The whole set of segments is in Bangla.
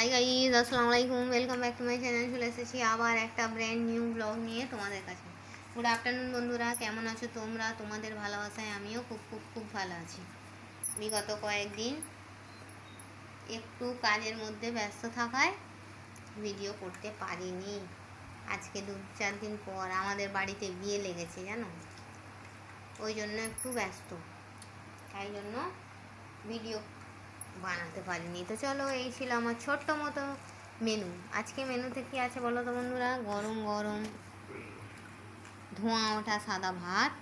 হাই গাইজ, আসসালামু আলাইকুম, welcome back to my channel. চলে এসেছি আবার একটা ব্র্যান্ড নিউ ব্লগ নিয়ে তোমাদের কাছে। গুড আফটারনুন বন্ধুরা, কেমন আছো তোমরা? তোমাদের ভালোবাসায় আমিও খুব খুব খুব ভালো আছি। বিগত কয়েকদিন একটু কাজের মধ্যে ব্যস্ত থাকায় ভিডিও করতে পারিনি। আজকে 2-4 দিন পর আমাদের বাড়িতে বিয়ে লেগেছে জানো, ওই জন্য একটু ব্যস্ত, তাই জন্য ভিডিও বানাতে পারিনি। তো চলো, এই ছিল আমার ছোট্ট মতো মেনু। আজকে মেনুতে কী আছে বলো তো বন্ধুরা? গরম গরম ধোঁয়া ওঠা সাদা ভাত,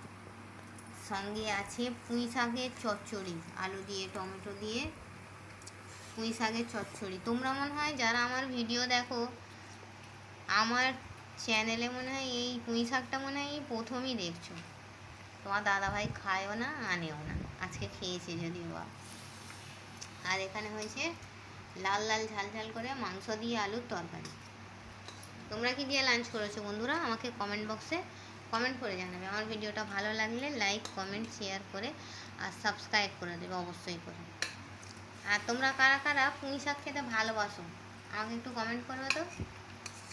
সঙ্গে আছে পুঁই শাকের চচ্চড়ি, আলু দিয়ে টমেটো দিয়ে পুঁই শাকের চচ্চড়ি। তোমরা মনে হয় যারা আমার ভিডিও দেখো, আমার চ্যানেলে মনে হয় এই পুঁই শাকটা মনে হয় এই প্রথমই দেখছো। তোমার দাদাভাই খায়ও না, আনেও না, আজকে খেয়েছে যদিও বা। আর এখানে হয়েছে লাল লাল ঝাল ঝাল করে মাংস দিয়ে আলুর তরকারি। তোমরা কি দিয়ে লাঞ্চ করেছো বন্ধুরা? আমাকে কমেন্ট বক্সে কমেন্ট করে জানাবে। আমার ভিডিওটা ভালো লাগলে লাইক কমেন্ট শেয়ার করে আর সাবস্ক্রাইব করে দেবে অবশ্যই করে। আর তোমরা কারা কারা পুঁই শাক খেতে ভালোবাসো আমাকে একটু কমেন্ট করবে তো।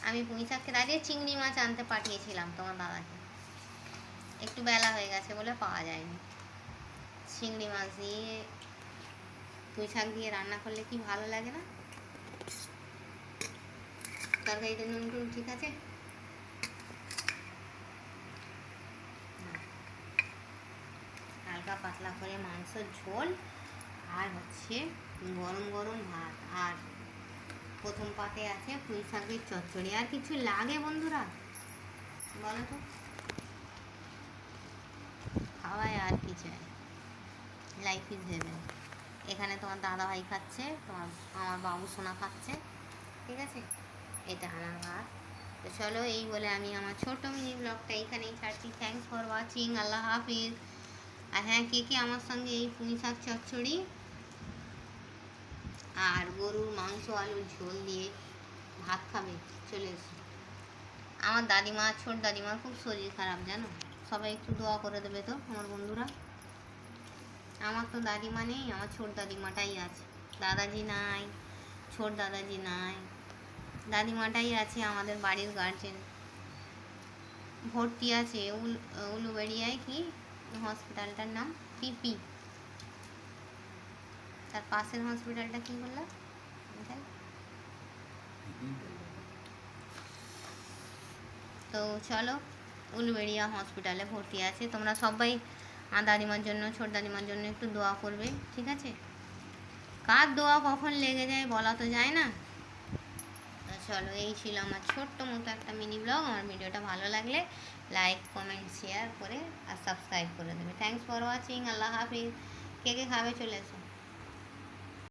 আমি পুঁই শাক খেতে আজকে চিংড়ি মাছ আনতে পাঠিয়েছিলাম তোমার দাদাকে, একটু বেলা হয়ে গেছে বলে পাওয়া যায়নি। চিংড়ি মাছ দিয়ে পুঁই শাক দিয়ে রান্না করলে কি ভালো লাগে না? তরকারিতে নুন টুন ঠিক আছে? হালকা পাতলা করে মাংসের ঝোল আর হচ্ছে গরম গরম ভাত, আর প্রথম পাতে আছে পুঁই শাকের চচ্চড়ি। আর কিছু লাগে বন্ধুরা বলো তো? খাওয়ায় আর কি চাই, লাইফ ইজ হেভেন। এখানে তোমার দাদাভাই খাচ্ছে, আমার বাবু সোনা খাচ্ছে, ঠিক আছে? এটা আমার ভাত। তো চলো, এই বলে আমি আমার ছোট্ট মিনি ব্লগটা এইখানেই ছাড়ছি। থ্যাংকস ফর ওয়াচিং, আল্লাহ হাফিজ। আর হ্যাঁ, কে কে আমার সঙ্গে এই পুঁই শাক চচ্চড়ি আর গরুর মাংস আলুর ঝোল দিয়ে ভাত খাবে চলে এসো। আমার দাদিমা, ছোট দাদিমার খুব শরীর খারাপ জানো, সবাই একটু দোয়া করে দেবে তো আমার বন্ধুরা। আমার তো দাদিমা নেই, আমার ছোট দাদিমাটাই আছে। দাদাজি নাই, ছোট দাদাজি নাই, দাদিমাটাই আছে আমাদের বাড়ির গার্জেন। ভর্তি আছে উলুবেড়িয়ায়, কি হসপিটালটার নাম? পিপি। তার পাশের হসপিটালটা কি বললাম? তো চলো, উলুবেড়িয়া হসপিটালে ভর্তি আছে। তোমরা সবাই দাদিমার জন্য, ছোট দাদিমার জন্য একটু দোয়া করবে, ঠিক আছে? কার দোয়া কখন লেগে যায় বলা তো যায় না। তো চলো, এই ছিল আমার ছোট্ট মতো একটা মিনি ব্লগ। আমার ভিডিওটা ভালো লাগলে লাইক কমেন্ট শেয়ার করে আর সাবস্ক্রাইব করে দেবে। থ্যাংকস ফর ওয়াচিং, আল্লাহ হাফিজ। কে কে খাবে চলে এসো।